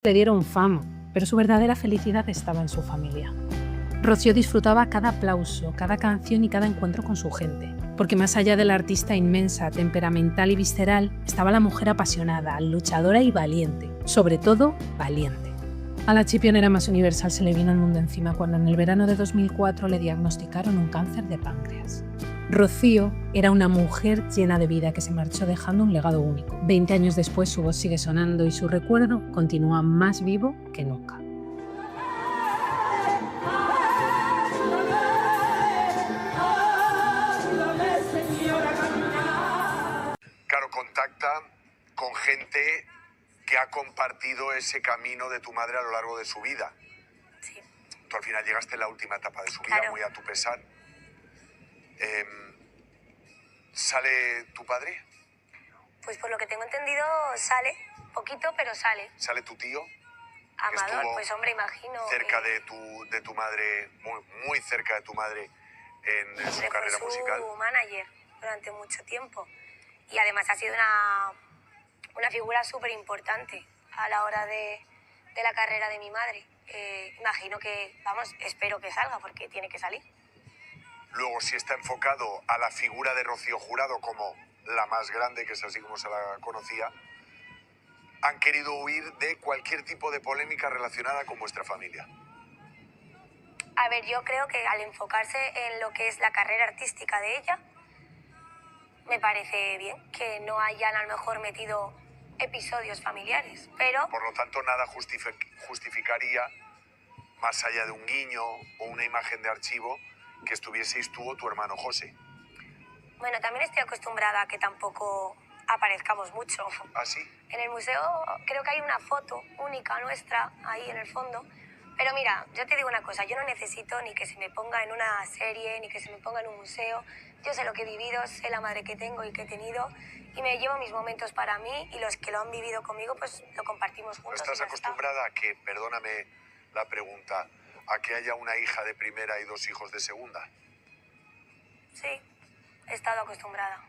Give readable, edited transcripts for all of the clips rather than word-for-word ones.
Le dieron fama, pero su verdadera felicidad estaba en su familia. Rocío disfrutaba cada aplauso, cada canción y cada encuentro con su gente, porque más allá de la artista inmensa, temperamental y visceral, estaba la mujer apasionada, luchadora y valiente, sobre todo valiente. A la chipionera más universal se le vino el mundo encima cuando en el verano de 2004 le diagnosticaron un cáncer de páncreas. Rocío era una mujer llena de vida que se marchó dejando un legado único. 20 años después su voz sigue sonando y su recuerdo continúa más vivo que nunca. Claro, contacta con gente que ha compartido ese camino de tu madre a lo largo de su vida. Sí. Tú al final llegaste en la última etapa de su vida, Claro. muy a tu pesar. ¿Sale tu padre? Pues por lo que tengo entendido sale, poquito pero sale. ¿Sale tu tío? Amador, Estuvo pues hombre, imagino. Cerca de tu madre, muy cerca de tu madre en su carrera fue musical. su manager durante mucho tiempo. Y además ha sido una figura súper importante a la hora de la carrera de mi madre. Imagino que, vamos, espero que salga porque tiene que salir. Luego, si está enfocado a la figura de Rocío Jurado como la más grande, que es así como se la conocía, han querido huir de cualquier tipo de polémica relacionada con vuestra familia. A ver, yo creo que al enfocarse en lo que es la carrera artística de ella, me parece bien que no hayan a lo mejor metido episodios familiares, pero... Por lo tanto, nada justificaría, más allá de un guiño o una imagen de archivo, que estuvieseis tú o tu hermano José. Bueno, también estoy acostumbrada a que tampoco aparezcamos mucho. ¿Ah, sí? En el museo creo que hay una foto única nuestra ahí en el fondo. Pero mira, yo te digo una cosa, yo no necesito ni que se me ponga en una serie, ni que se me ponga en un museo. Yo sé lo que he vivido, sé la madre que tengo y que he tenido, y me llevo mis momentos para mí, y los que lo han vivido conmigo, pues lo compartimos juntos. ¿Estás acostumbrada a que, perdóname la pregunta, a que haya una hija de primera y dos hijos de segunda? Sí, he estado acostumbrada.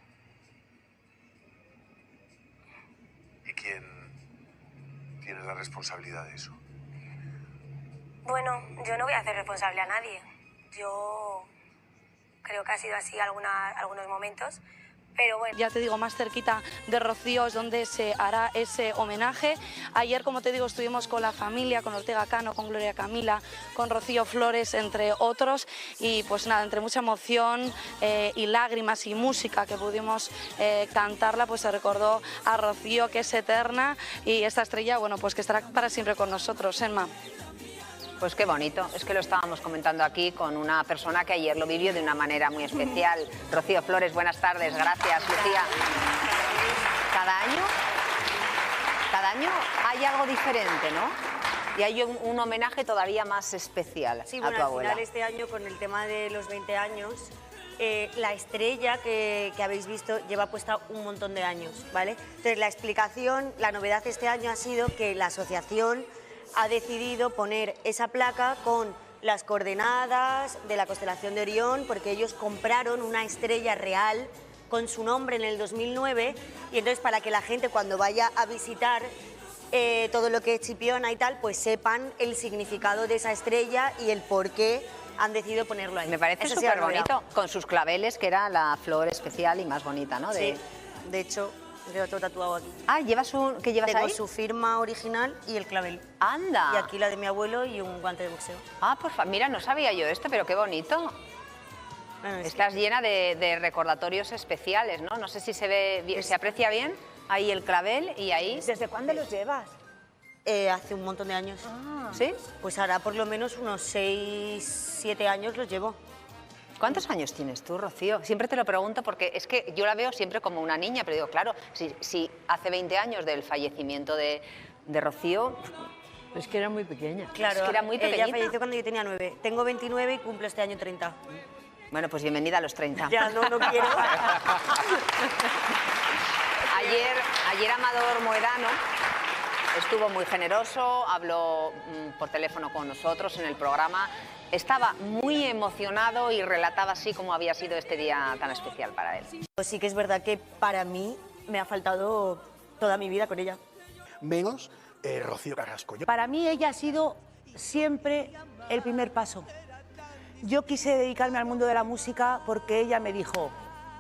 ¿Y quién tiene la responsabilidad de eso? Bueno, yo no voy a hacer responsable a nadie. Yo creo que ha sido así algunos momentos, pero bueno. Ya te digo, más cerquita de Rocío es donde se hará ese homenaje. Ayer, como te digo, estuvimos con la familia, con Ortega Cano, con Gloria Camila, con Rocío Flores, entre otros. Y pues nada, entre mucha emoción y lágrimas y música que pudimos cantarla, pues se recordó a Rocío, que es eterna, y esta estrella, bueno, pues que estará para siempre con nosotros, Emma. Pues qué bonito, es que lo estábamos comentando aquí con una persona que ayer lo vivió de una manera muy especial. Rocío Flores, buenas tardes, gracias, Lucía. Cada año hay algo diferente, ¿no? Y hay un homenaje todavía más especial sí, a bueno, tu abuela. Al final este año, con el tema de los 20 años, la estrella que habéis visto lleva puesta un montón de años, ¿vale? Entonces la explicación, la novedad este año ha sido que la asociación ha decidido poner esa placa con las coordenadas de la constelación de Orión, porque ellos compraron una estrella real con su nombre en el 2009, y entonces para que la gente cuando vaya a visitar todo lo que es Chipiona y tal, pues sepan el significado de esa estrella y el por qué han decidido ponerlo ahí. Me parece súper bonito, con sus claveles, que era la flor especial y más bonita, ¿no? Sí, de hecho... Tengo todo tatuado aquí. Ah, ¿qué llevas Tengo ahí? su firma original y el clavel. ¡Anda! Y aquí la de mi abuelo y un guante de boxeo. Ah, pues mira, no sabía yo esto, pero qué bonito. Bueno, Estás llena de recordatorios especiales, ¿no? No sé si se ve bien, ¿se aprecia bien? Ahí el clavel y ahí... ¿Desde cuándo los llevas? Hace un montón de años. Ah. ¿Sí? Pues ahora por lo menos unos 6, 7 años los llevo. ¿Cuántos años tienes tú, Rocío? Siempre te lo pregunto porque es que yo la veo siempre como una niña, pero digo, claro, si hace 20 años del fallecimiento de Rocío... Es que era muy pequeña. Claro, es que era muy pequeñita. Ella falleció cuando yo tenía 9. Tengo 29 y cumplo este año 30. Bueno, pues bienvenida a los 30. Ya, no quiero. Ayer Amador Moedano estuvo muy generoso, habló por teléfono con nosotros en el programa. Estaba muy emocionado y relataba así cómo había sido este día tan especial para él. Pues sí que es verdad que para mí me ha faltado toda mi vida con ella. Menos Rocío Carrasco? Para mí ella ha sido siempre el primer paso. Yo quise dedicarme al mundo de la música porque ella me dijo,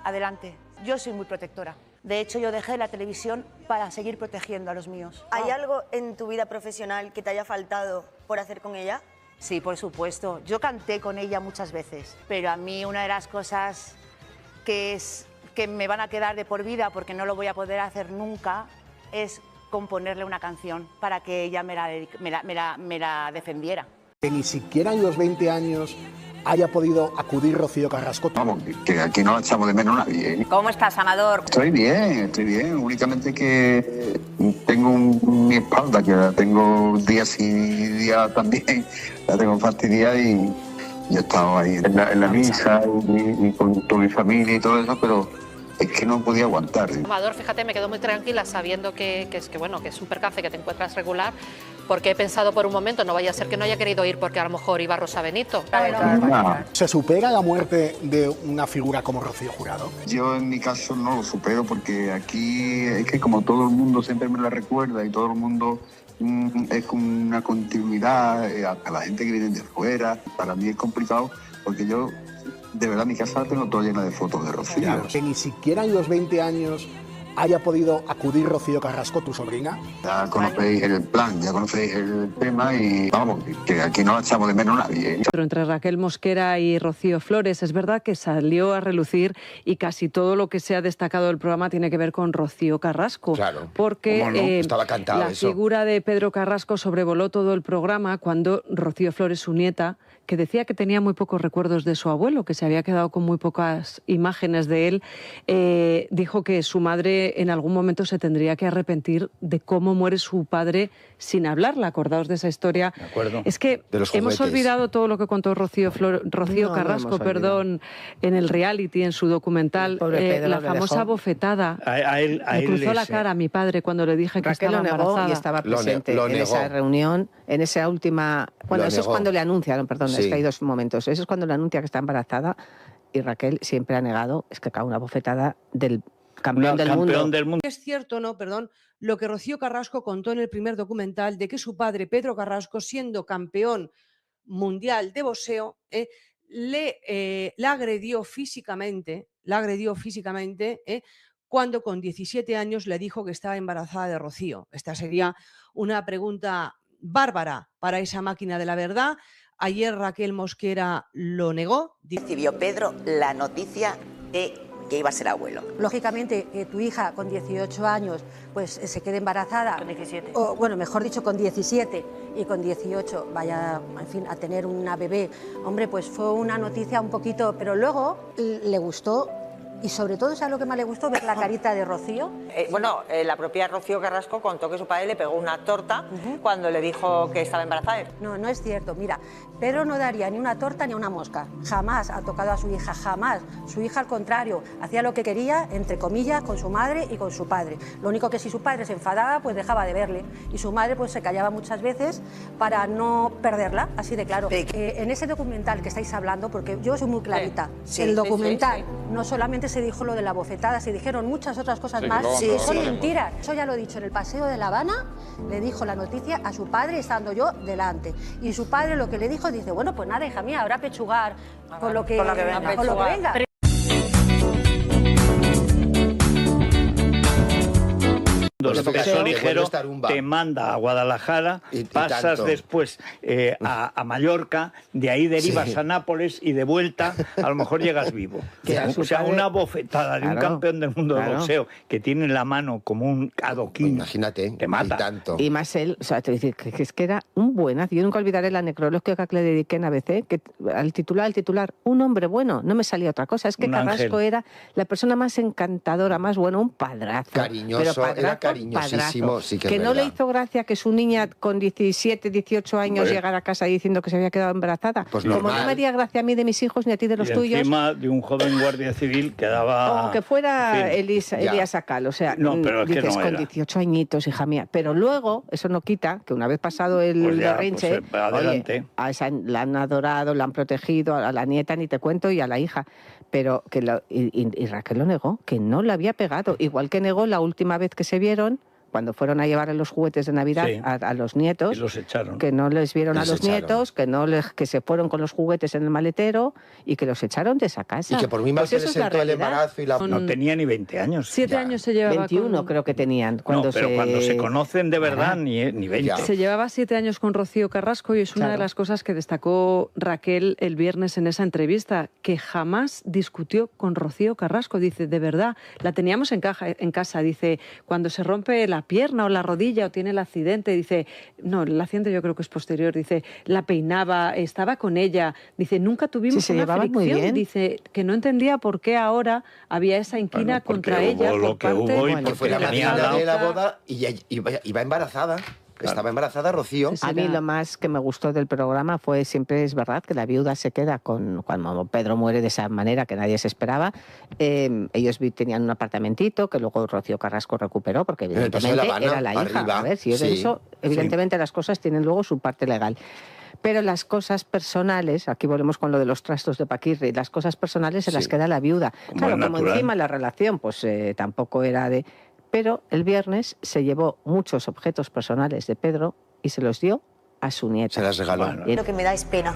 adelante, yo soy muy protectora. De hecho, yo dejé la televisión para seguir protegiendo a los míos. ¿Hay algo en tu vida profesional que te haya faltado por hacer con ella? Sí, por supuesto. Yo canté con ella muchas veces, pero a mí una de las cosas que me van a quedar de por vida, porque no lo voy a poder hacer nunca, es componerle una canción para que ella me la defendiera. Que ni siquiera en los 20 años haya podido acudir Rocío Carrasco. Vamos, que aquí no la echamos de menos nadie. ¿Cómo estás, Amador? Estoy bien. Únicamente que tengo mi espalda, que la tengo días y días también. La tengo fastidiada y yo he estado ahí en la misa y con toda mi familia y todo eso, pero es que no podía aguantar. Amador, fíjate, me quedo muy tranquila sabiendo que es un percance, que te encuentras regular, porque he pensado por un momento, no vaya a ser que no haya querido ir porque a lo mejor iba Rosa Benito. ¿Se supera la muerte de una figura como Rocío Jurado? Yo en mi caso no lo supero porque aquí es que como todo el mundo siempre me la recuerda y todo el mundo es como una continuidad, a la gente que viene de fuera, para mí es complicado porque yo de verdad mi casa la tengo toda llena de fotos de Rocío. Claro, que ni siquiera en los 20 años haya podido acudir Rocío Carrasco, tu sobrina. Ya conocéis el plan, ya conocéis el tema y vamos, que aquí no la echamos de menos nadie. Pero entre Raquel Mosquera y Rocío Flores es verdad que salió a relucir y casi todo lo que se ha destacado del programa tiene que ver con Rocío Carrasco. Claro. Porque ¿Cómo no? Estaba cantado la eso. figura de Pedro Carrasco sobrevoló todo el programa cuando Rocío Flores, su nieta, que decía que tenía muy pocos recuerdos de su abuelo, que se había quedado con muy pocas imágenes de él, dijo que su madre en algún momento se tendría que arrepentir de cómo muere su padre sin hablarla. Acordaos de esa historia. De acuerdo. Es que hemos olvidado todo lo que contó Rocío Carrasco, en el reality, en su documental, la famosa bofetada. Me cruzó la cara a mi padre cuando le dije que Raquel estaba embarazada. lo negó y estaba presente Lo en negó. esa reunión, en esa última... Bueno, Lo eso es negó. cuando le anunciaron, perdón, Sí. es que hay dos momentos. Eso es cuando le anuncia que está embarazada y Raquel siempre ha negado, es que cae una bofetada del campeón del mundo. Es cierto, no, perdón, lo que Rocío Carrasco contó en el primer documental de que su padre, Pedro Carrasco, siendo campeón mundial de boxeo, la agredió físicamente, cuando con 17 años le dijo que estaba embarazada de Rocío. Esta sería una pregunta bárbara para esa máquina de la verdad. Ayer Raquel Mosquera lo negó. Recibió Pedro la noticia de que iba a ser abuelo. Lógicamente, que tu hija con 18 años pues se quede embarazada. Con 17. O, bueno, mejor dicho, con 17 y con 18 vaya, en fin, a tener una bebé. Hombre, pues fue una noticia un poquito, pero luego le gustó. Y sobre todo, ¿sabes lo que más le gustó? Ver la carita de Rocío. La propia Rocío Carrasco contó que su padre le pegó una torta cuando le dijo que estaba embarazada. No, no es cierto. Mira, Pedro no daría ni una torta ni una mosca. Jamás ha tocado a su hija, jamás. Su hija, al contrario, hacía lo que quería, entre comillas, con su madre y con su padre. Lo único que si su padre se enfadaba, pues dejaba de verle. Y su madre pues se callaba muchas veces para no perderla, así de claro. En ese documental que estáis hablando, porque yo soy muy clarita, el documental no solamente se dijo lo de la bofetada, se dijeron muchas otras cosas más. Son mentiras. Eso ya lo he dicho en el Paseo de La Habana, le dijo la noticia a su padre estando yo delante. Y su padre lo que le dijo, dice, bueno, pues nada, hija mía, habrá pechugar con lo que venga. Peso ligero te manda a Guadalajara, pasas después a Mallorca, de ahí derivas a Nápoles y de vuelta a lo mejor llegas vivo. O sea, una bofetada de un campeón del mundo de boxeo que tiene en la mano como un adoquín, imagínate, te mata. Y más él, o sea, te dice que es que era un buenazo. Yo nunca olvidaré la necrológica que le dediqué en ABC, que al titular, un hombre bueno, no me salía otra cosa. Es que Carrasco era la persona más encantadora, más bueno, un padrazo. Cariñoso, era cariñosísimo, sí que es no verdad. le hizo gracia que su niña con 17, 18 años llegara a casa diciendo que se había quedado embarazada. Pues como normal. no me haría gracia a mí de mis hijos ni a ti de los y tuyos. encima de un joven guardia civil que daba... O que fuera en fin, Elías Acal, o sea, no, pero es que dices no con era. 18 añitos, hija mía. Pero luego, eso no quita que una vez pasado el Pues ya, berrinche, pues, adelante. oye, a esa la han adorado, la han protegido, a la nieta ni te cuento y a la hija. Pero y Raquel lo negó, que no le había pegado. Igual que negó la última vez que se vieron cuando fueron a llevar los juguetes de Navidad a los nietos, y los echaron. Que no les vieron a los nietos, que se fueron con los juguetes en el maletero y que los echaron de esa casa. Y que por muy mal que les sentó el embarazo y la... No tenía ni 20 años. 7 años se llevaba 21 creo que tenían. Cuando se conocen de verdad, ni 20. Se llevaba 7 años con Rocío Carrasco y es una de las cosas que destacó Raquel el viernes en esa entrevista, que jamás discutió con Rocío Carrasco. Dice, de verdad, la teníamos en casa, dice, cuando se rompe la pierna o la rodilla o tiene el accidente, dice, no, el accidente yo creo que es posterior, dice, la peinaba, estaba con ella, dice, nunca tuvimos una fricción, dice, que no entendía por qué ahora había esa inquina contra ella. Lo que hubo y que fue la madrina de la boda y iba embarazada. Estaba embarazada Rocío. A mí lo más que me gustó del programa fue, siempre es verdad, que la viuda se queda cuando Pedro muere de esa manera que nadie se esperaba. Ellos tenían un apartamentito que luego Rocío Carrasco recuperó, porque evidentemente era la hija. A ver, si es eso, evidentemente las cosas tienen luego su parte legal. Pero las cosas personales, aquí volvemos con lo de los trastos de Paquirri, las cosas personales se las queda la viuda. Claro, como encima la relación pues tampoco era de... Pero el viernes se llevó muchos objetos personales de Pedro y se los dio a su nieta. Se las regaló. Lo que me da es pena.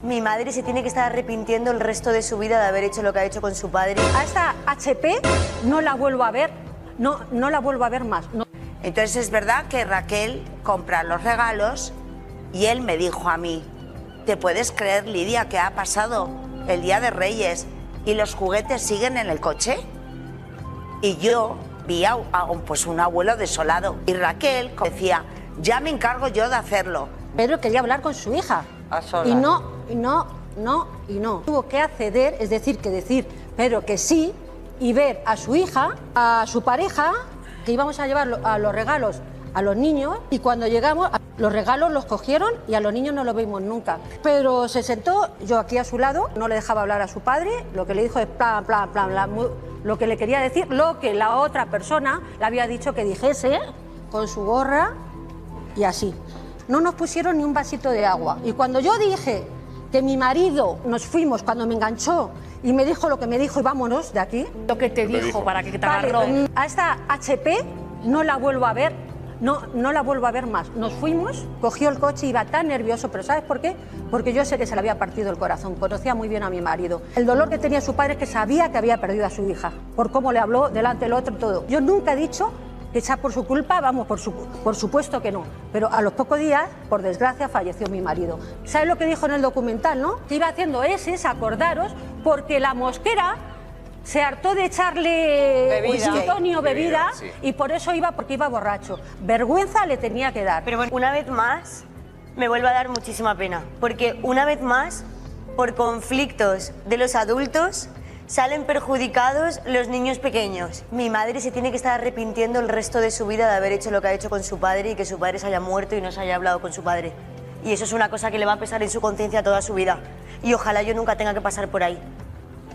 Mi madre se tiene que estar arrepintiendo el resto de su vida de haber hecho lo que ha hecho con su padre. A esta HP no la vuelvo a ver, no la vuelvo a ver más. No. Entonces es verdad que Raquel compra los regalos y él me dijo a mí, ¿te puedes creer, Lidia, que ha pasado el Día de Reyes y los juguetes siguen en el coche? Y yo vi a un abuelo desolado. Y Raquel decía, ya me encargo yo de hacerlo. Pedro quería hablar con su hija. Y no. Tuvo que acceder, es decir, Pedro que sí, y ver a su hija, a su pareja, que íbamos a llevar a los regalos a los niños, y cuando llegamos, los regalos los cogieron y a los niños no los vimos nunca. Pedro se sentó, yo aquí a su lado, no le dejaba hablar a su padre, lo que le dijo es plan, lo que le quería decir, lo que la otra persona le había dicho que dijese, con su gorra y así. No nos pusieron ni un vasito de agua. Y cuando yo dije que mi marido, nos fuimos, cuando me enganchó y me dijo lo que me dijo y vámonos de aquí. Lo que te dijo para que te agarró. A esta HP no la vuelvo a ver. No la vuelvo a ver más. Nos fuimos, cogió el coche, iba tan nervioso, pero ¿sabes por qué? Porque yo sé que se le había partido el corazón, conocía muy bien a mi marido. El dolor que tenía su padre es que sabía que había perdido a su hija, por cómo le habló delante del otro, todo. Yo nunca he dicho que sea por su culpa, vamos, por supuesto que no. Pero a los pocos días, por desgracia, falleció mi marido. ¿Sabes lo que dijo en el documental, no? Que iba haciendo acordaros, porque la mosquera se hartó de echarle Antonio bebida y por eso porque iba borracho. Vergüenza le tenía que dar. Pero bueno, una vez más me vuelve a dar muchísima pena, porque una vez más, por conflictos de los adultos, salen perjudicados los niños pequeños. Mi madre se tiene que estar arrepintiendo el resto de su vida de haber hecho lo que ha hecho con su padre y que su padre se haya muerto y no se haya hablado con su padre. Y eso es una cosa que le va a pesar en su conciencia toda su vida. Y ojalá yo nunca tenga que pasar por ahí.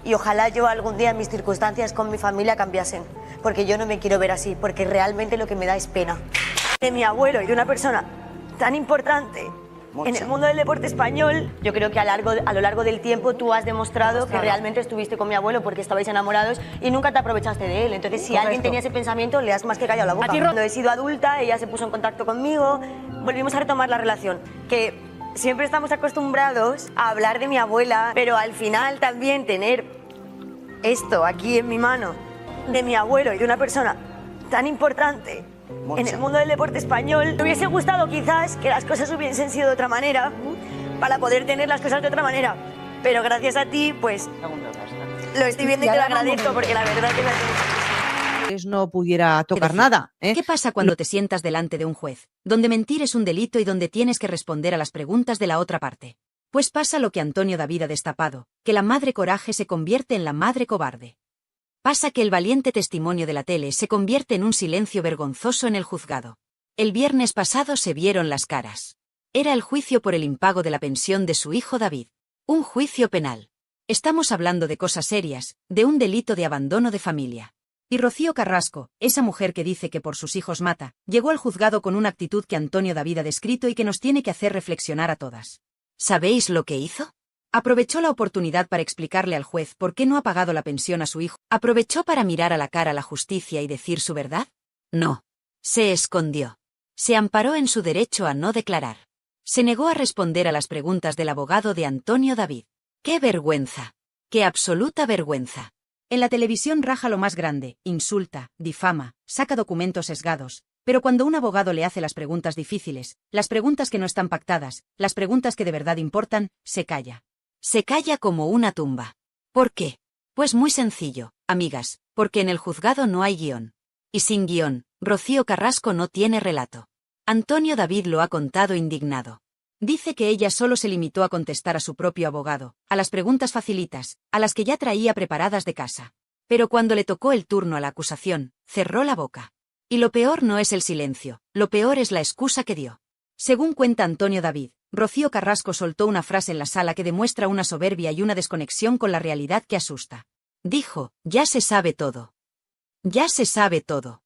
Y ojalá yo algún día mis circunstancias con mi familia cambiasen, porque yo no me quiero ver así, porque realmente lo que me da es pena. De mi abuelo y de una persona tan importante en el mundo del deporte español, yo creo que a lo largo del tiempo tú has demostrado que realmente estuviste con mi abuelo porque estabais enamorados y nunca te aprovechaste de él. Entonces, si alguien tenía ese pensamiento, le has más que callado la boca. Cuando he sido adulta, ella se puso en contacto conmigo, volvimos a retomar la relación, que siempre estamos acostumbrados a hablar de mi abuela, pero al final también tener esto aquí en mi mano, de mi abuelo y de una persona tan importante en el mundo del deporte español, me hubiese gustado quizás que las cosas hubiesen sido de otra manera, para poder tener las cosas de otra manera. Pero gracias a ti, pues, lo estoy viendo y te lo agradezco, porque la verdad que no pudiera tocar nada. ¿Qué pasa cuando te sientas delante de un juez, donde mentir es un delito y donde tienes que responder a las preguntas de la otra parte? Pues pasa lo que Antonio David ha destapado, que la madre coraje se convierte en la madre cobarde. Pasa que el valiente testimonio de la tele se convierte en un silencio vergonzoso en el juzgado. El viernes pasado se vieron las caras. Era el juicio por el impago de la pensión de su hijo David. Un juicio penal. Estamos hablando de cosas serias, de un delito de abandono de familia. Y Rocío Carrasco, esa mujer que dice que por sus hijos mata, llegó al juzgado con una actitud que Antonio David ha descrito y que nos tiene que hacer reflexionar a todas. ¿Sabéis lo que hizo? Aprovechó la oportunidad para explicarle al juez por qué no ha pagado la pensión a su hijo. ¿Aprovechó para mirar a la cara a la justicia y decir su verdad? No. Se escondió. Se amparó en su derecho a no declarar. Se negó a responder a las preguntas del abogado de Antonio David. ¡Qué vergüenza! ¡Qué absoluta vergüenza! En la televisión raja lo más grande, insulta, difama, saca documentos sesgados, pero cuando un abogado le hace las preguntas difíciles, las preguntas que no están pactadas, las preguntas que de verdad importan, se calla. Se calla como una tumba. ¿Por qué? Pues muy sencillo, amigas, porque en el juzgado no hay guión. Y sin guión, Rocío Carrasco no tiene relato. Antonio David lo ha contado indignado. Dice que ella solo se limitó a contestar a su propio abogado, a las preguntas facilitas, a las que ya traía preparadas de casa. Pero cuando le tocó el turno a la acusación, cerró la boca. Y lo peor no es el silencio, lo peor es la excusa que dio. Según cuenta Antonio David, Rocío Carrasco soltó una frase en la sala que demuestra una soberbia y una desconexión con la realidad que asusta. Dijo, ya se sabe todo. Ya se sabe todo.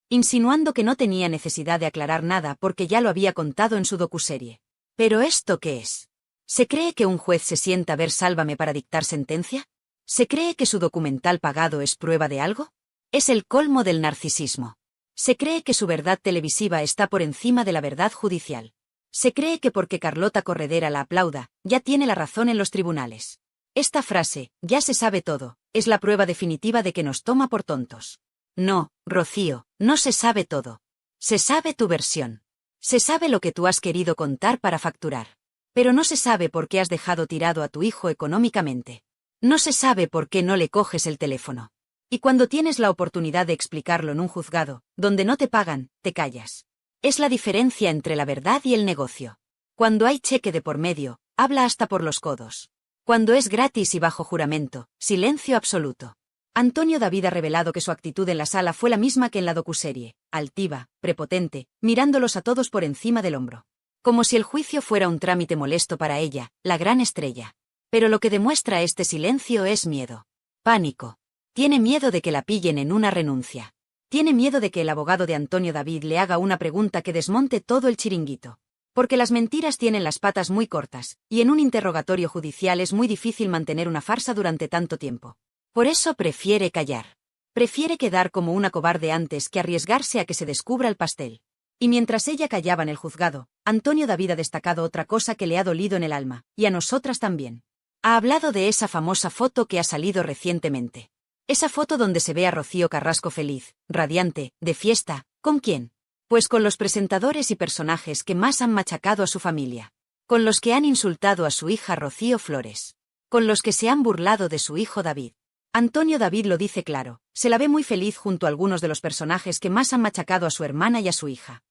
Insinuando que no tenía necesidad de aclarar nada porque ya lo había contado en su docuserie. ¿Pero esto qué es? ¿Se cree que un juez se sienta a ver Sálvame para dictar sentencia? ¿Se cree que su documental pagado es prueba de algo? Es el colmo del narcisismo. Se cree que su verdad televisiva está por encima de la verdad judicial. Se cree que porque Carlota Corredera la aplauda, ya tiene la razón en los tribunales. Esta frase, ya se sabe todo, es la prueba definitiva de que nos toma por tontos. No, Rocío, no se sabe todo. Se sabe tu versión. Se sabe lo que tú has querido contar para facturar. Pero no se sabe por qué has dejado tirado a tu hijo económicamente. No se sabe por qué no le coges el teléfono. Y cuando tienes la oportunidad de explicarlo en un juzgado, donde no te pagan, te callas. Es la diferencia entre la verdad y el negocio. Cuando hay cheque de por medio, habla hasta por los codos. Cuando es gratis y bajo juramento, silencio absoluto. Antonio David ha revelado que su actitud en la sala fue la misma que en la docuserie, altiva, prepotente, mirándolos a todos por encima del hombro. Como si el juicio fuera un trámite molesto para ella, la gran estrella. Pero lo que demuestra este silencio es miedo. Pánico. Tiene miedo de que la pillen en una renuncia. Tiene miedo de que el abogado de Antonio David le haga una pregunta que desmonte todo el chiringuito. Porque las mentiras tienen las patas muy cortas, y en un interrogatorio judicial es muy difícil mantener una farsa durante tanto tiempo. Por eso prefiere callar. Prefiere quedar como una cobarde antes que arriesgarse a que se descubra el pastel. Y mientras ella callaba en el juzgado, Antonio David ha destacado otra cosa que le ha dolido en el alma, y a nosotras también. Ha hablado de esa famosa foto que ha salido recientemente. Esa foto donde se ve a Rocío Carrasco feliz, radiante, de fiesta. ¿Con quién? Pues con los presentadores y personajes que más han machacado a su familia. Con los que han insultado a su hija Rocío Flores. Con los que se han burlado de su hijo David. Antonio David lo dice claro, se la ve muy feliz junto a algunos de los personajes que más han machacado a su hermana y a su hija.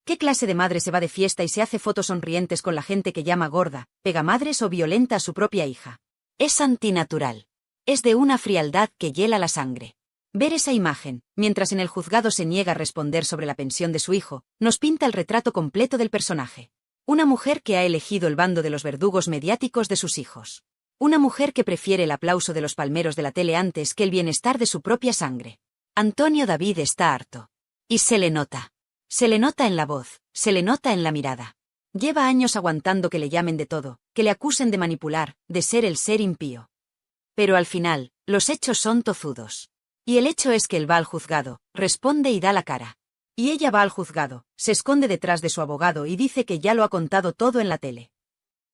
¿Qué clase de madre se va de fiesta y se hace fotos sonrientes con la gente que llama gorda, pegamadres o violenta a su propia hija? Es antinatural. Es de una frialdad que hiela la sangre. Ver esa imagen, mientras en el juzgado se niega a responder sobre la pensión de su hijo, nos pinta el retrato completo del personaje. Una mujer que ha elegido el bando de los verdugos mediáticos de sus hijos. Una mujer que prefiere el aplauso de los palmeros de la tele antes que el bienestar de su propia sangre. Antonio David está harto. Y se le nota. Se le nota en la voz, se le nota en la mirada. Lleva años aguantando que le llamen de todo, que le acusen de manipular, de ser el ser impío. Pero al final, los hechos son tozudos. Y el hecho es que él va al juzgado, responde y da la cara. Y ella va al juzgado, se esconde detrás de su abogado y dice que ya lo ha contado todo en la tele.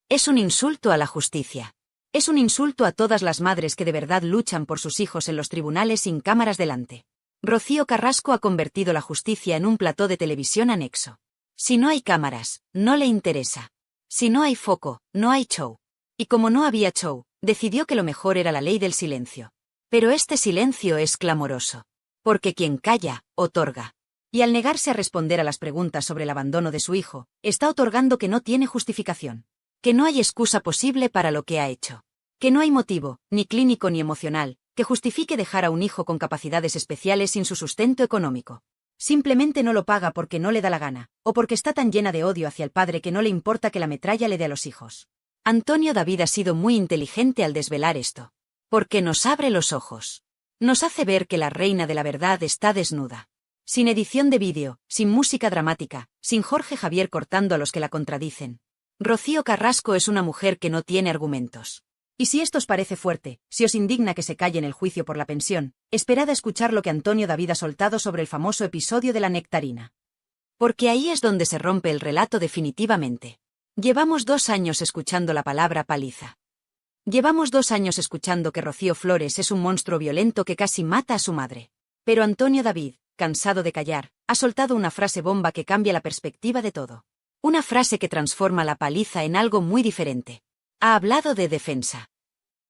Es un insulto a la justicia. Es un insulto a todas las madres que de verdad luchan por sus hijos en los tribunales sin cámaras delante. Rocío Carrasco ha convertido la justicia en un plató de televisión anexo. Si no hay cámaras, no le interesa. Si no hay foco, no hay show. Y como no había show, decidió que lo mejor era la ley del silencio. Pero este silencio es clamoroso. Porque quien calla, otorga. Y al negarse a responder a las preguntas sobre el abandono de su hijo, está otorgando que no tiene justificación. Que no hay excusa posible para lo que ha hecho. Que no hay motivo, ni clínico ni emocional, que justifique dejar a un hijo con capacidades especiales sin su sustento económico. Simplemente no lo paga porque no le da la gana, o porque está tan llena de odio hacia el padre que no le importa que la metralla le dé a los hijos. Antonio David ha sido muy inteligente al desvelar esto. Porque nos abre los ojos. Nos hace ver que la reina de la verdad está desnuda. Sin edición de vídeo, sin música dramática, sin Jorge Javier cortando a los que la contradicen. Rocío Carrasco es una mujer que no tiene argumentos. Y si esto os parece fuerte, si os indigna que se calle en el juicio por la pensión, esperad a escuchar lo que Antonio David ha soltado sobre el famoso episodio de la nectarina. Porque ahí es donde se rompe el relato definitivamente. Llevamos 2 años escuchando la palabra paliza. Llevamos 2 años escuchando que Rocío Flores es un monstruo violento que casi mata a su madre. Pero Antonio David, cansado de callar, ha soltado una frase bomba que cambia la perspectiva de todo. Una frase que transforma la paliza en algo muy diferente. Ha hablado de defensa.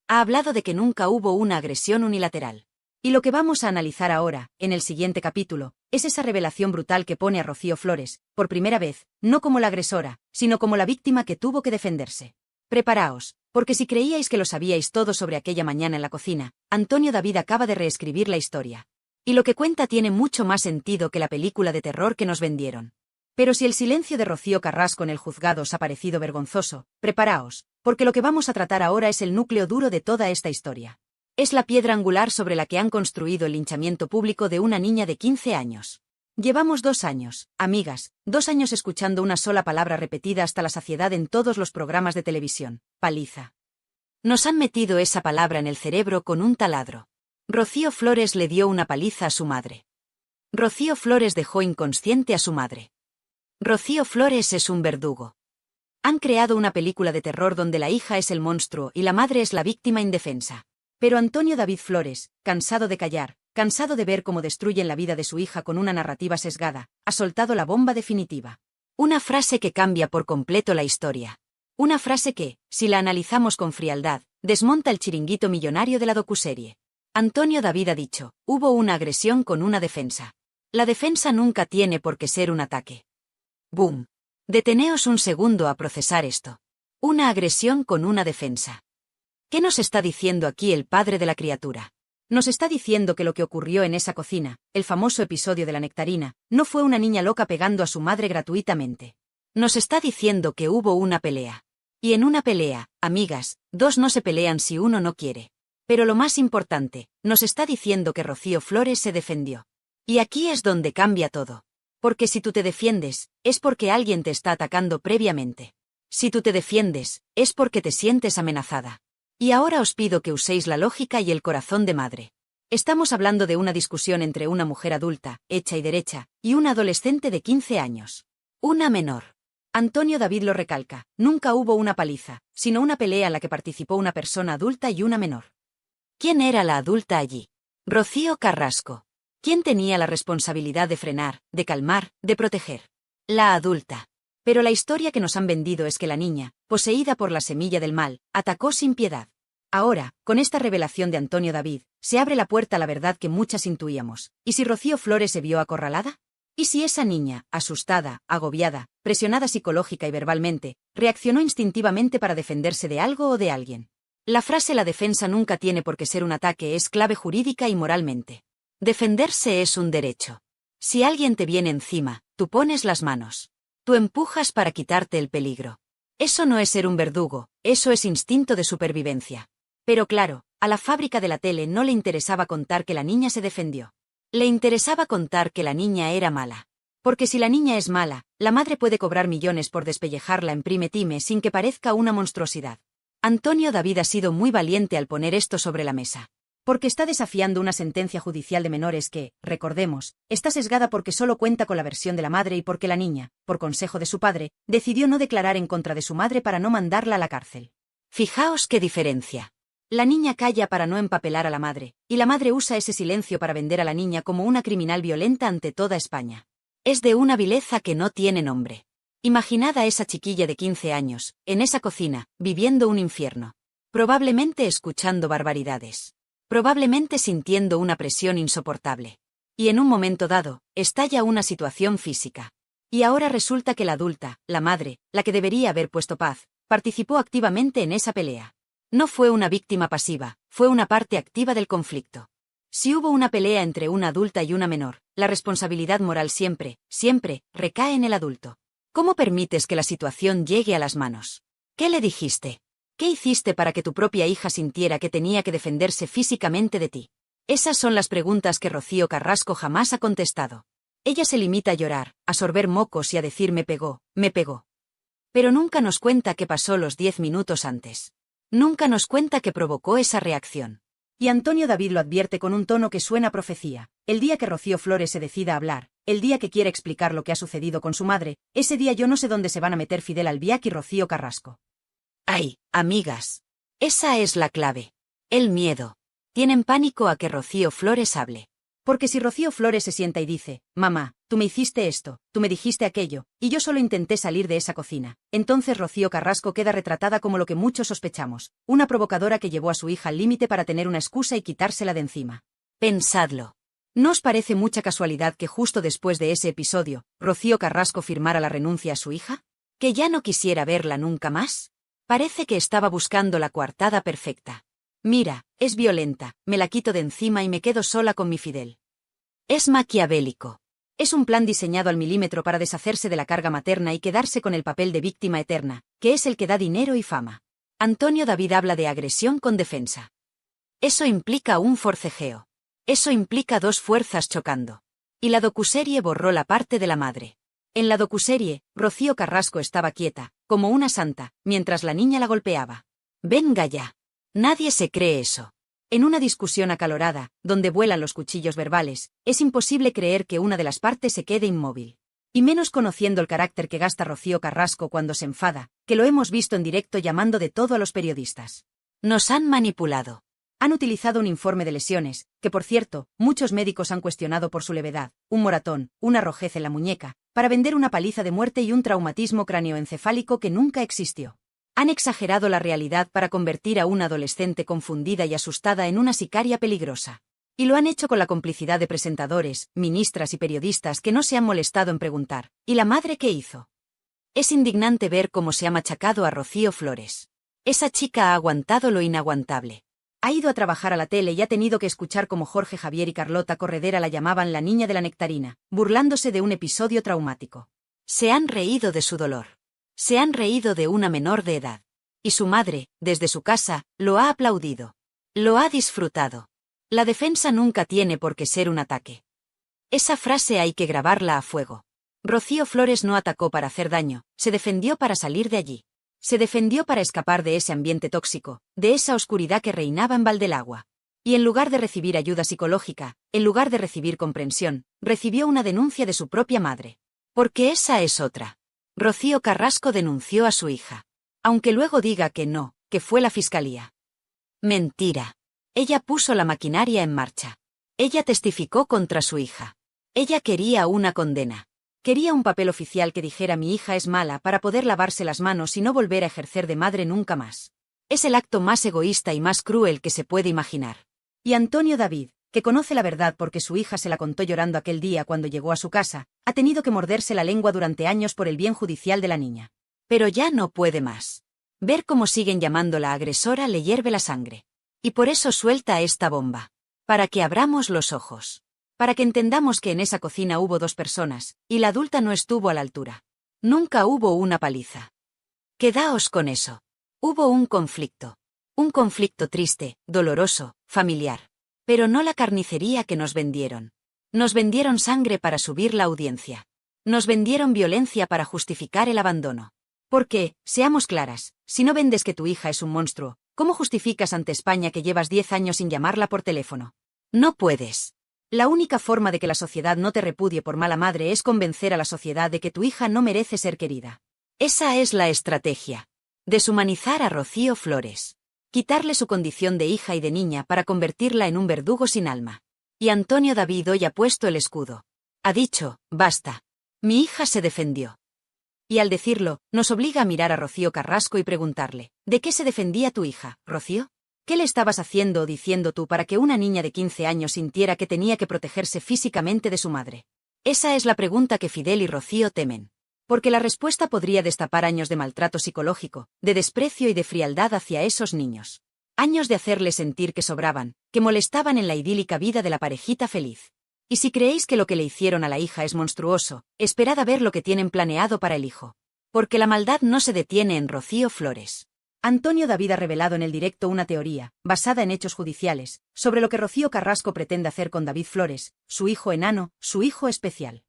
Ha hablado de que nunca hubo una agresión unilateral. Y lo que vamos a analizar ahora, en el siguiente capítulo, es esa revelación brutal que pone a Rocío Flores, por primera vez, no como la agresora, sino como la víctima que tuvo que defenderse. Preparaos, porque si creíais que lo sabíais todo sobre aquella mañana en la cocina, Antonio David acaba de reescribir la historia. Y lo que cuenta tiene mucho más sentido que la película de terror que nos vendieron. Pero si el silencio de Rocío Carrasco en el juzgado os ha parecido vergonzoso, preparaos, porque lo que vamos a tratar ahora es el núcleo duro de toda esta historia. Es la piedra angular sobre la que han construido el linchamiento público de una niña de 15 años. Llevamos 2 años, amigas, 2 años escuchando una sola palabra repetida hasta la saciedad en todos los programas de televisión: paliza. Nos han metido esa palabra en el cerebro con un taladro. Rocío Flores le dio una paliza a su madre. Rocío Flores dejó inconsciente a su madre. Rocío Flores es un verdugo. Han creado una película de terror donde la hija es el monstruo y la madre es la víctima indefensa. Pero Antonio David Flores, cansado de callar, cansado de ver cómo destruyen la vida de su hija con una narrativa sesgada, ha soltado la bomba definitiva. Una frase que cambia por completo la historia. Una frase que, si la analizamos con frialdad, desmonta el chiringuito millonario de la docuserie. Antonio David ha dicho: hubo una agresión con una defensa. La defensa nunca tiene por qué ser un ataque. ¡Boom! Deteneos un segundo a procesar esto. Una agresión con una defensa. ¿Qué nos está diciendo aquí el padre de la criatura? Nos está diciendo que lo que ocurrió en esa cocina, el famoso episodio de la nectarina, no fue una niña loca pegando a su madre gratuitamente. Nos está diciendo que hubo una pelea. Y en una pelea, amigas, 2 no se pelean si uno no quiere. Pero lo más importante, nos está diciendo que Rocío Flores se defendió. Y aquí es donde cambia todo. Porque si tú te defiendes, es porque alguien te está atacando previamente. Si tú te defiendes, es porque te sientes amenazada. Y ahora os pido que uséis la lógica y el corazón de madre. Estamos hablando de una discusión entre una mujer adulta, hecha y derecha, y una adolescente de 15 años. Una menor. Antonio David lo recalca: nunca hubo una paliza, sino una pelea en la que participó una persona adulta y una menor. ¿Quién era la adulta allí? Rocío Carrasco. ¿Quién tenía la responsabilidad de frenar, de calmar, de proteger? La adulta. Pero la historia que nos han vendido es que la niña, poseída por la semilla del mal, atacó sin piedad. Ahora, con esta revelación de Antonio David, se abre la puerta a la verdad que muchas intuíamos. ¿Y si Rocío Flores se vio acorralada? ¿Y si esa niña, asustada, agobiada, presionada psicológica y verbalmente, reaccionó instintivamente para defenderse de algo o de alguien? La frase "la defensa nunca tiene por qué ser un ataque" es clave jurídica y moralmente. Defenderse es un derecho. Si alguien te viene encima, tú pones las manos. Tú empujas para quitarte el peligro. Eso no es ser un verdugo, eso es instinto de supervivencia. Pero claro, a la fábrica de la tele no le interesaba contar que la niña se defendió. Le interesaba contar que la niña era mala. Porque si la niña es mala, la madre puede cobrar millones por despellejarla en prime time sin que parezca una monstruosidad. Antonio David ha sido muy valiente al poner esto sobre la mesa. Porque está desafiando una sentencia judicial de menores que, recordemos, está sesgada porque solo cuenta con la versión de la madre y porque la niña, por consejo de su padre, decidió no declarar en contra de su madre para no mandarla a la cárcel. Fijaos qué diferencia. La niña calla para no empapelar a la madre, y la madre usa ese silencio para vender a la niña como una criminal violenta ante toda España. Es de una vileza que no tiene nombre. Imaginad a esa chiquilla de 15 años, en esa cocina, viviendo un infierno. Probablemente escuchando barbaridades. Probablemente sintiendo una presión insoportable. Y en un momento dado, estalla una situación física. Y ahora resulta que la adulta, la madre, la que debería haber puesto paz, participó activamente en esa pelea. No fue una víctima pasiva, fue una parte activa del conflicto. Si hubo una pelea entre una adulta y una menor, la responsabilidad moral siempre, siempre, recae en el adulto. ¿Cómo permites que la situación llegue a las manos? ¿Qué le dijiste? ¿Qué hiciste para que tu propia hija sintiera que tenía que defenderse físicamente de ti? Esas son las preguntas que Rocío Carrasco jamás ha contestado. Ella se limita a llorar, a sorber mocos y a decir me pegó, me pegó. Pero nunca nos cuenta qué pasó los 10 minutos antes. Nunca nos cuenta que provocó esa reacción. Y Antonio David lo advierte con un tono que suena a profecía. El día que Rocío Flores se decida a hablar, el día que quiera explicar lo que ha sucedido con su madre, ese día yo no sé dónde se van a meter Fidel Albiac y Rocío Carrasco. Ay, amigas. Esa es la clave. El miedo. Tienen pánico a que Rocío Flores hable. Porque si Rocío Flores se sienta y dice, mamá, tú me hiciste esto, tú me dijiste aquello, y yo solo intenté salir de esa cocina, entonces Rocío Carrasco queda retratada como lo que muchos sospechamos, una provocadora que llevó a su hija al límite para tener una excusa y quitársela de encima. Pensadlo. ¿No os parece mucha casualidad que justo después de ese episodio, Rocío Carrasco firmara la renuncia a su hija? ¿Que ya no quisiera verla nunca más? Parece que estaba buscando la coartada perfecta. Mira, es violenta, me la quito de encima y me quedo sola con mi Fidel. Es maquiavélico. Es un plan diseñado al milímetro para deshacerse de la carga materna y quedarse con el papel de víctima eterna, que es el que da dinero y fama. Antonio David habla de agresión con defensa. Eso implica un forcejeo. Eso implica dos fuerzas chocando. Y la docuserie borró la parte de la madre. En la docuserie, Rocío Carrasco estaba quieta, como una santa, mientras la niña la golpeaba. Venga ya. Nadie se cree eso. En una discusión acalorada, donde vuelan los cuchillos verbales, es imposible creer que una de las partes se quede inmóvil. Y menos conociendo el carácter que gasta Rocío Carrasco cuando se enfada, que lo hemos visto en directo llamando de todo a los periodistas. Nos han manipulado. Han utilizado un informe de lesiones, que por cierto, muchos médicos han cuestionado por su levedad, un moratón, una rojez en la muñeca, para vender una paliza de muerte y un traumatismo cráneoencefálico que nunca existió. Han exagerado la realidad para convertir a una adolescente confundida y asustada en una sicaria peligrosa. Y lo han hecho con la complicidad de presentadores, ministras y periodistas que no se han molestado en preguntar, ¿y la madre qué hizo? Es indignante ver cómo se ha machacado a Rocío Flores. Esa chica ha aguantado lo inaguantable. Ha ido a trabajar a la tele y ha tenido que escuchar cómo Jorge Javier y Carlota Corredera la llamaban la niña de la nectarina, burlándose de un episodio traumático. Se han reído de su dolor. Se han reído de una menor de edad. Y su madre, desde su casa, lo ha aplaudido. Lo ha disfrutado. La defensa nunca tiene por qué ser un ataque. Esa frase hay que grabarla a fuego. Rocío Flores no atacó para hacer daño, se defendió para salir de allí. Se defendió para escapar de ese ambiente tóxico, de esa oscuridad que reinaba en Valdelagua. Y en lugar de recibir ayuda psicológica, en lugar de recibir comprensión, recibió una denuncia de su propia madre. Porque esa es otra. Rocío Carrasco denunció a su hija. Aunque luego diga que no, que fue la fiscalía. Mentira. Ella puso la maquinaria en marcha. Ella testificó contra su hija. Ella quería una condena. Quería un papel oficial que dijera mi hija es mala para poder lavarse las manos y no volver a ejercer de madre nunca más. Es el acto más egoísta y más cruel que se puede imaginar. Y Antonio David, que conoce la verdad porque su hija se la contó llorando aquel día cuando llegó a su casa, ha tenido que morderse la lengua durante años por el bien judicial de la niña. Pero ya no puede más. Ver cómo siguen llamándola agresora le hierve la sangre. Y por eso suelta esta bomba. Para que abramos los ojos. Para que entendamos que en esa cocina hubo dos personas, y la adulta no estuvo a la altura. Nunca hubo una paliza. Quedaos con eso. Hubo un conflicto. Un conflicto triste, doloroso, familiar. Pero no la carnicería que nos vendieron. Nos vendieron sangre para subir la audiencia. Nos vendieron violencia para justificar el abandono. Porque, seamos claras, si no vendes que tu hija es un monstruo, ¿cómo justificas ante España que llevas 10 años sin llamarla por teléfono? No puedes. La única forma de que la sociedad no te repudie por mala madre es convencer a la sociedad de que tu hija no merece ser querida. Esa es la estrategia. Deshumanizar a Rocío Flores. Quitarle su condición de hija y de niña para convertirla en un verdugo sin alma. Y Antonio David hoy ha puesto el escudo. Ha dicho, basta. Mi hija se defendió. Y al decirlo, nos obliga a mirar a Rocío Carrasco y preguntarle, ¿de qué se defendía tu hija, Rocío? ¿Qué le estabas haciendo o diciendo tú para que una niña de 15 años sintiera que tenía que protegerse físicamente de su madre? Esa es la pregunta que Fidel y Rocío temen. Porque la respuesta podría destapar años de maltrato psicológico, de desprecio y de frialdad hacia esos niños. Años de hacerles sentir que sobraban, que molestaban en la idílica vida de la parejita feliz. Y si creéis que lo que le hicieron a la hija es monstruoso, esperad a ver lo que tienen planeado para el hijo. Porque la maldad no se detiene en Rocío Flores. Antonio David ha revelado en el directo una teoría, basada en hechos judiciales, sobre lo que Rocío Carrasco pretende hacer con David Flores, su hijo enano, su hijo especial.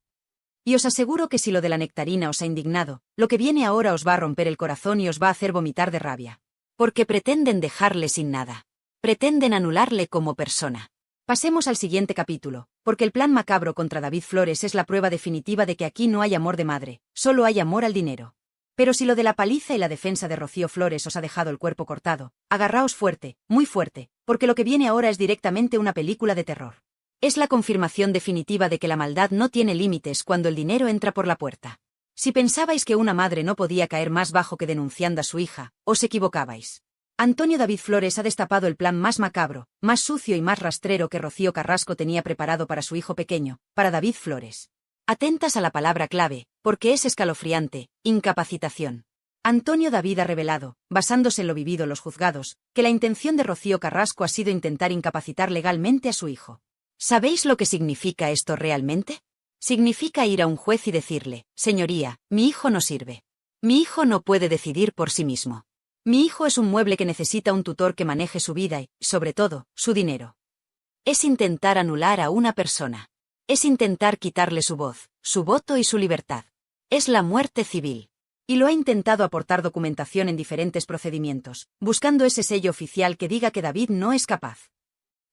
Y os aseguro que si lo de la nectarina os ha indignado, lo que viene ahora os va a romper el corazón y os va a hacer vomitar de rabia. Porque pretenden dejarle sin nada. Pretenden anularle como persona. Pasemos al siguiente capítulo, porque el plan macabro contra David Flores es la prueba definitiva de que aquí no hay amor de madre, solo hay amor al dinero. Pero si lo de la paliza y la defensa de Rocío Flores os ha dejado el cuerpo cortado, agarraos fuerte, muy fuerte, porque lo que viene ahora es directamente una película de terror. Es la confirmación definitiva de que la maldad no tiene límites cuando el dinero entra por la puerta. Si pensabais que una madre no podía caer más bajo que denunciando a su hija, os equivocabais. Antonio David Flores ha destapado el plan más macabro, más sucio y más rastrero que Rocío Carrasco tenía preparado para su hijo pequeño, para David Flores. Atentas a la palabra clave, porque es escalofriante: incapacitación. Antonio David ha revelado, basándose en lo vivido en los juzgados, que la intención de Rocío Carrasco ha sido intentar incapacitar legalmente a su hijo. ¿Sabéis lo que significa esto realmente? Significa ir a un juez y decirle: señoría, mi hijo no sirve. Mi hijo no puede decidir por sí mismo. Mi hijo es un mueble que necesita un tutor que maneje su vida y, sobre todo, su dinero. Es intentar anular a una persona. Es intentar quitarle su voz, su voto y su libertad. Es la muerte civil. Y lo ha intentado aportar documentación en diferentes procedimientos, buscando ese sello oficial que diga que David no es capaz.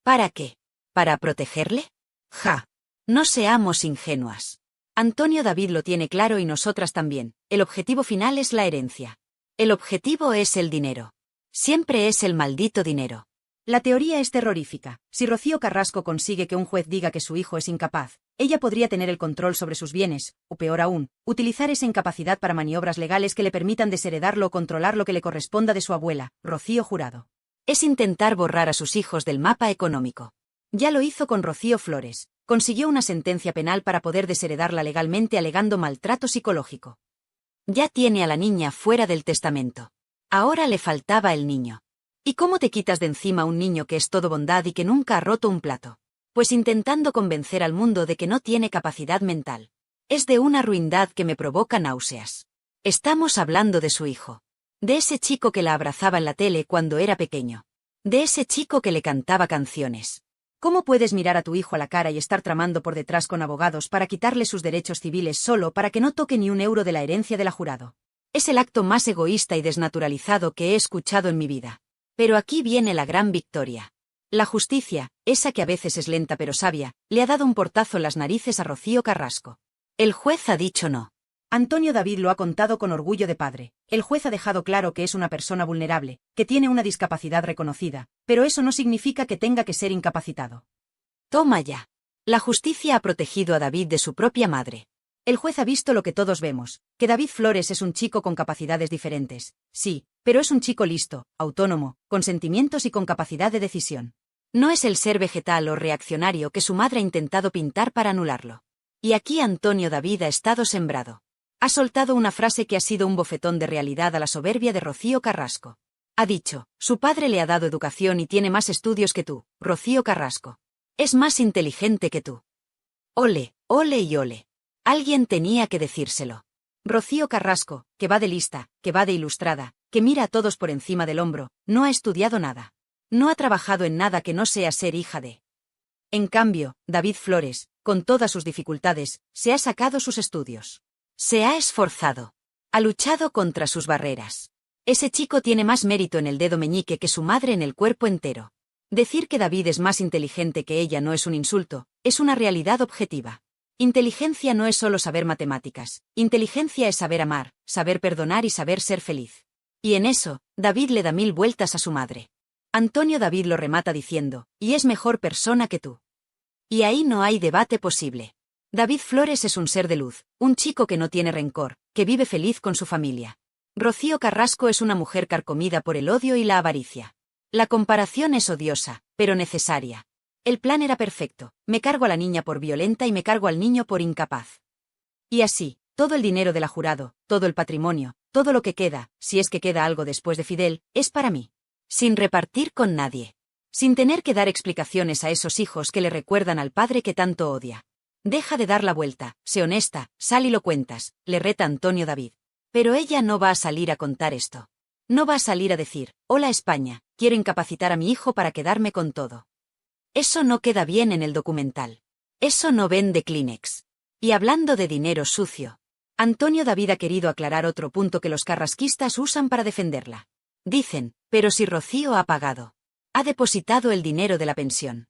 ¿Para qué? ¿Para protegerle? ¡Ja! No seamos ingenuas. Antonio David lo tiene claro y nosotras también. El objetivo final es la herencia. El objetivo es el dinero. Siempre es el maldito dinero. La teoría es terrorífica. Si Rocío Carrasco consigue que un juez diga que su hijo es incapaz, ella podría tener el control sobre sus bienes, o peor aún, utilizar esa incapacidad para maniobras legales que le permitan desheredarlo o controlar lo que le corresponda de su abuela, Rocío Jurado. Es intentar borrar a sus hijos del mapa económico. Ya lo hizo con Rocío Flores. Consiguió una sentencia penal para poder desheredarla legalmente alegando maltrato psicológico. Ya tiene a la niña fuera del testamento. Ahora le faltaba el niño. ¿Y cómo te quitas de encima a un niño que es todo bondad y que nunca ha roto un plato? Pues intentando convencer al mundo de que no tiene capacidad mental. Es de una ruindad que me provoca náuseas. Estamos hablando de su hijo. De ese chico que la abrazaba en la tele cuando era pequeño. De ese chico que le cantaba canciones. ¿Cómo puedes mirar a tu hijo a la cara y estar tramando por detrás con abogados para quitarle sus derechos civiles solo para que no toque ni un euro de la herencia de la Jurado? Es el acto más egoísta y desnaturalizado que he escuchado en mi vida. Pero aquí viene la gran victoria. La justicia, esa que a veces es lenta pero sabia, le ha dado un portazo en las narices a Rocío Carrasco. El juez ha dicho no. Antonio David lo ha contado con orgullo de padre. El juez ha dejado claro que es una persona vulnerable, que tiene una discapacidad reconocida, pero eso no significa que tenga que ser incapacitado. Toma ya. La justicia ha protegido a David de su propia madre. El juez ha visto lo que todos vemos, que David Flores es un chico con capacidades diferentes. Sí, pero es un chico listo, autónomo, con sentimientos y con capacidad de decisión. No es el ser vegetal o reaccionario que su madre ha intentado pintar para anularlo. Y aquí Antonio David ha estado sembrado. Ha soltado una frase que ha sido un bofetón de realidad a la soberbia de Rocío Carrasco. Ha dicho: su padre le ha dado educación y tiene más estudios que tú, Rocío Carrasco. Es más inteligente que tú. Ole, ole y ole. Alguien tenía que decírselo. Rocío Carrasco, que va de lista, que va de ilustrada, que mira a todos por encima del hombro, no ha estudiado nada. No ha trabajado en nada que no sea ser hija de. En cambio, David Flores, con todas sus dificultades, se ha sacado sus estudios. Se ha esforzado. Ha luchado contra sus barreras. Ese chico tiene más mérito en el dedo meñique que su madre en el cuerpo entero. Decir que David es más inteligente que ella no es un insulto, es una realidad objetiva. Inteligencia no es solo saber matemáticas. Inteligencia es saber amar, saber perdonar y saber ser feliz. Y en eso, David le da 1000 vueltas a su madre. Antonio David lo remata diciendo: y es mejor persona que tú. Y ahí no hay debate posible. David Flores es un ser de luz, un chico que no tiene rencor, que vive feliz con su familia. Rocío Carrasco es una mujer carcomida por el odio y la avaricia. La comparación es odiosa, pero necesaria. El plan era perfecto: me cargo a la niña por violenta y me cargo al niño por incapaz. Y así, todo el dinero de la Jurado, todo el patrimonio, todo lo que queda, si es que queda algo después de Fidel, es para mí. Sin repartir con nadie. Sin tener que dar explicaciones a esos hijos que le recuerdan al padre que tanto odia. Deja de dar la vuelta, sé honesta, sal y lo cuentas, le reta Antonio David. Pero ella no va a salir a contar esto. No va a salir a decir: hola España, quiero incapacitar a mi hijo para quedarme con todo. Eso no queda bien en el documental. Eso no vende Kleenex. Y hablando de dinero sucio, Antonio David ha querido aclarar otro punto que los carrasquistas usan para defenderla. Dicen, pero si Rocío ha pagado. Ha depositado el dinero de la pensión.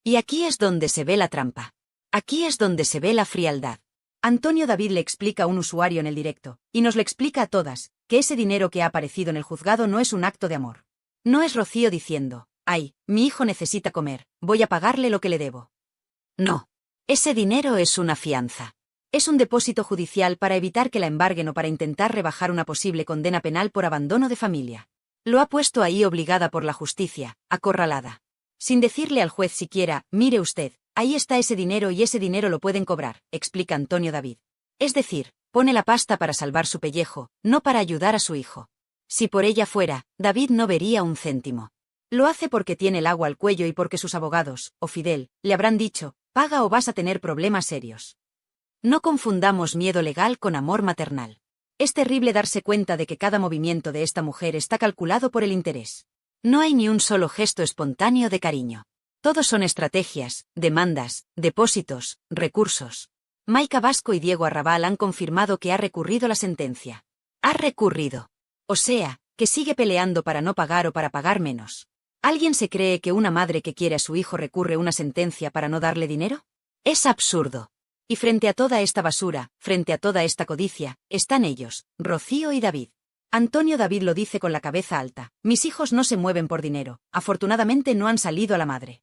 Y aquí es donde se ve la trampa. Aquí es donde se ve la frialdad. Antonio David le explica a un usuario en el directo, y nos lo explica a todas, que ese dinero que ha aparecido en el juzgado no es un acto de amor. No es Rocío diciendo, ay, mi hijo necesita comer, voy a pagarle lo que le debo. No. Ese dinero es una fianza. Es un depósito judicial para evitar que la embarguen o para intentar rebajar una posible condena penal por abandono de familia. Lo ha puesto ahí obligada por la justicia, acorralada. Sin decirle al juez siquiera, mire usted, ahí está ese dinero y ese dinero lo pueden cobrar, explica Antonio David. Es decir, pone la pasta para salvar su pellejo, no para ayudar a su hijo. Si por ella fuera, David no vería un céntimo. Lo hace porque tiene el agua al cuello y porque sus abogados, o Fidel, le habrán dicho, paga o vas a tener problemas serios. No confundamos miedo legal con amor maternal. Es terrible darse cuenta de que cada movimiento de esta mujer está calculado por el interés. No hay ni un solo gesto espontáneo de cariño. Todos son estrategias, demandas, depósitos, recursos. Maika Vasco y Diego Arrabal han confirmado que ha recurrido la sentencia. Ha recurrido. O sea, que sigue peleando para no pagar o para pagar menos. ¿Alguien se cree que una madre que quiere a su hijo recurre una sentencia para no darle dinero? Es absurdo. Y frente a toda esta basura, frente a toda esta codicia, están ellos, Rocío y David. Antonio David lo dice con la cabeza alta, mis hijos no se mueven por dinero, afortunadamente no han salido a la madre.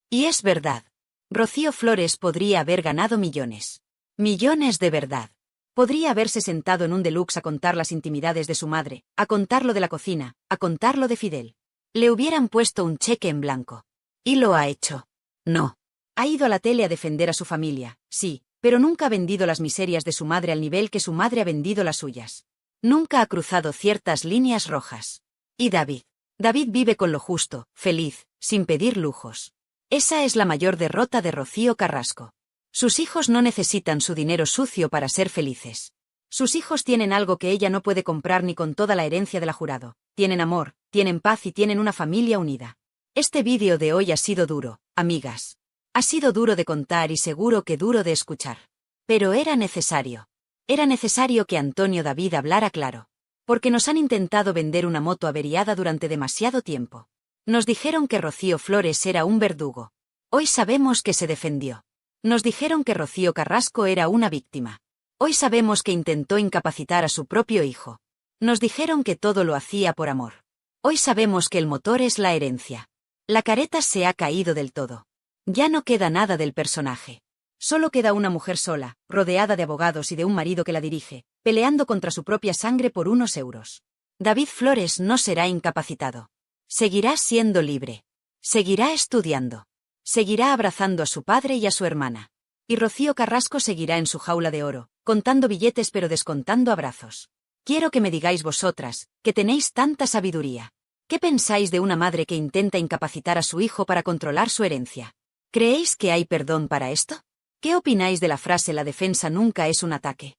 Y es verdad. Rocío Flores podría haber ganado millones. Millones de verdad. Podría haberse sentado en un deluxe a contar las intimidades de su madre, a contar lo de la cocina, a contar lo de Fidel. Le hubieran puesto un cheque en blanco. ¿Y lo ha hecho? No. Ha ido a la tele a defender a su familia, sí, pero nunca ha vendido las miserias de su madre al nivel que su madre ha vendido las suyas. Nunca ha cruzado ciertas líneas rojas. ¿Y David? David vive con lo justo, feliz, sin pedir lujos. Esa es la mayor derrota de Rocío Carrasco. Sus hijos no necesitan su dinero sucio para ser felices. Sus hijos tienen algo que ella no puede comprar ni con toda la herencia de la jurado. Tienen amor, tienen paz y tienen una familia unida. Este vídeo de hoy ha sido duro, amigas. Ha sido duro de contar y seguro que duro de escuchar. Pero era necesario. Era necesario que Antonio David hablara claro. Porque nos han intentado vender una moto averiada durante demasiado tiempo. Nos dijeron que Rocío Flores era un verdugo. Hoy sabemos que se defendió. Nos dijeron que Rocío Carrasco era una víctima. Hoy sabemos que intentó incapacitar a su propio hijo. Nos dijeron que todo lo hacía por amor. Hoy sabemos que el motor es la herencia. La careta se ha caído del todo. Ya no queda nada del personaje. Solo queda una mujer sola, rodeada de abogados y de un marido que la dirige, peleando contra su propia sangre por unos euros. David Flores no será incapacitado. Seguirá siendo libre. Seguirá estudiando. Seguirá abrazando a su padre y a su hermana. Y Rocío Carrasco seguirá en su jaula de oro, contando billetes pero descontando abrazos. Quiero que me digáis vosotras, que tenéis tanta sabiduría. ¿Qué pensáis de una madre que intenta incapacitar a su hijo para controlar su herencia? ¿Creéis que hay perdón para esto? ¿Qué opináis de la frase la defensa nunca es un ataque?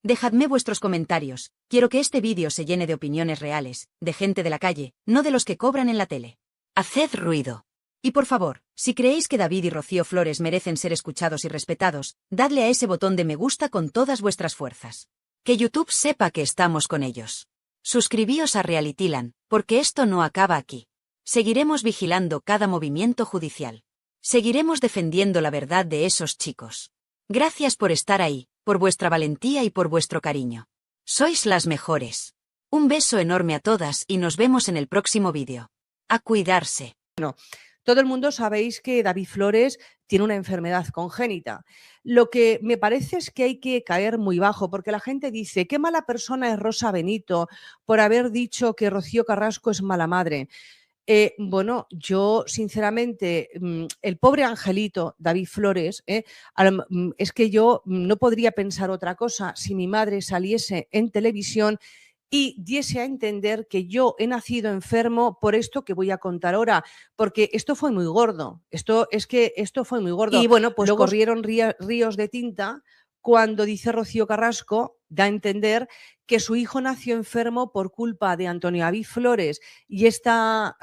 Dejadme vuestros comentarios, quiero que este vídeo se llene de opiniones reales, de gente de la calle, no de los que cobran en la tele. Haced ruido. Y por favor, si creéis que David y Rocío Flores merecen ser escuchados y respetados, dadle a ese botón de me gusta con todas vuestras fuerzas. Que YouTube sepa que estamos con ellos. Suscribíos a Realityland, porque esto no acaba aquí. Seguiremos vigilando cada movimiento judicial. Seguiremos defendiendo la verdad de esos chicos. Gracias por estar ahí, por vuestra valentía y por vuestro cariño. Sois las mejores. Un beso enorme a todas y nos vemos en el próximo vídeo. A cuidarse. No. Todo el mundo sabéis que David Flores tiene una enfermedad congénita. Lo que me parece es que hay que caer muy bajo, porque la gente dice, qué mala persona es Rosa Benito por haber dicho que Rocío Carrasco es mala madre. Bueno, yo sinceramente, el pobre angelito David Flores, es que yo no podría pensar otra cosa si mi madre saliese en televisión y diese a entender que yo he nacido enfermo por esto que voy a contar ahora, porque esto fue muy gordo, esto fue muy gordo. Y bueno, pues luego corrieron ríos de tinta cuando dice Rocío Carrasco, da a entender que su hijo nació enfermo por culpa de Antonio David Flores y esta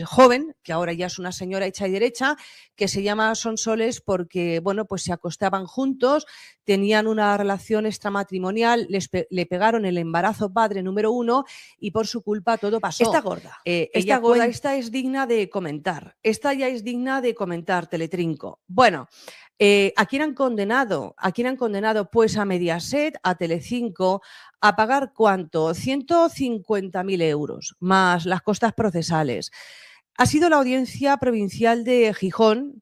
joven, que ahora ya es una señora hecha y derecha, que se llama Sonsoles porque, bueno, pues se acostaban juntos, tenían una relación extramatrimonial, le pegaron el embarazo padre número 1 y por su culpa todo pasó. Esta gorda. Esta es digna de comentar. Esta ya es digna de comentar, Teletrinco. Bueno, ¿a quién han condenado? ¿A quién han condenado? Pues a Mediaset, a Telecinco, a pagar ¿cuánto? 150.000 euros, más las costas procesales. Ha sido la Audiencia Provincial de Gijón.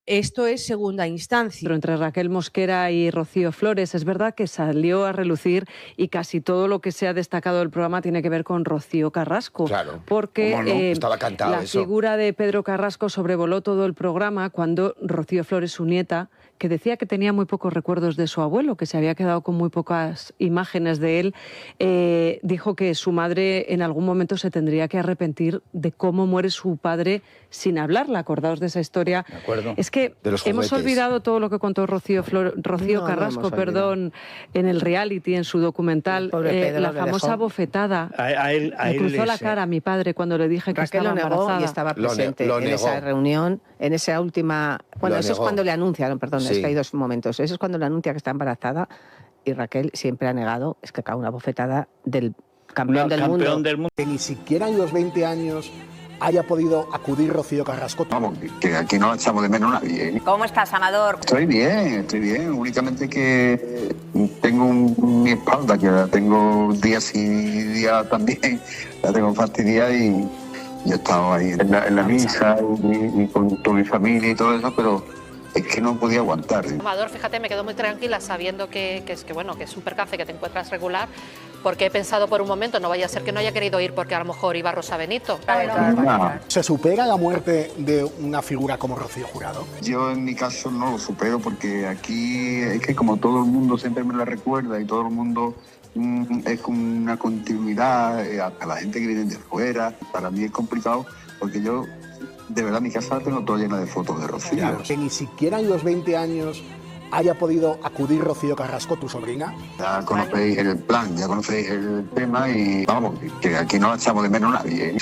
Esto es segunda instancia. Pero entre Raquel Mosquera y Rocío Flores, es verdad que salió a relucir y casi todo lo que se ha destacado del programa tiene que ver con Rocío Carrasco. Claro. Porque ¿Cómo no? Estaba cantado la eso. figura de Pedro Carrasco sobrevoló todo el programa cuando Rocío Flores, su nieta, que decía que tenía muy pocos recuerdos de su abuelo, que se había quedado con muy pocas imágenes de él, dijo que su madre en algún momento se tendría que arrepentir de cómo muere su padre sin hablarla. Acordaos de esa historia. De acuerdo. Es que hemos olvidado todo lo que contó Rocío Carrasco, en el reality, en su documental, la famosa bofetada. Me cruzó la cara a mi padre cuando le dije que Raquel estaba embarazada. lo negó y estaba presente en esa reunión, en esa última... Bueno, eso es cuando le anunciaron, perdón, es que hay dos momentos. Eso es cuando le anuncia que está embarazada y Raquel siempre ha negado, es que cae una bofetada del campeón del mundo. Que ni siquiera en los 20 años haya podido acudir Rocío Carrasco. Vamos, que aquí no echamos de menos a nadie, ¿eh? ¿Cómo estás, Amador? Estoy bien. Únicamente que tengo mi espalda, que la tengo días y días también, la tengo fastidiada y yo he estado ahí en la misa y con toda mi familia y todo eso, pero es que no podía aguantar. Amador, fíjate, me quedo muy tranquila sabiendo que es un percance que te encuentras regular, porque he pensado por un momento, no vaya a ser que no haya querido ir porque a lo mejor iba Rosa Benito. ¿Se supera la muerte de una figura como Rocío Jurado? Yo en mi caso no lo supero porque aquí es que como todo el mundo siempre me la recuerda y todo el mundo es como una continuidad a la gente que viene de fuera. Para mí es complicado porque yo, de verdad, mi casa la tengo toda llena de fotos de Rocío. Claro, que ni siquiera en los 20 años haya podido acudir Rocío Carrasco, tu sobrina. Ya conocéis el plan, ya conocéis el tema y vamos, que aquí no echamos de menos a nadie.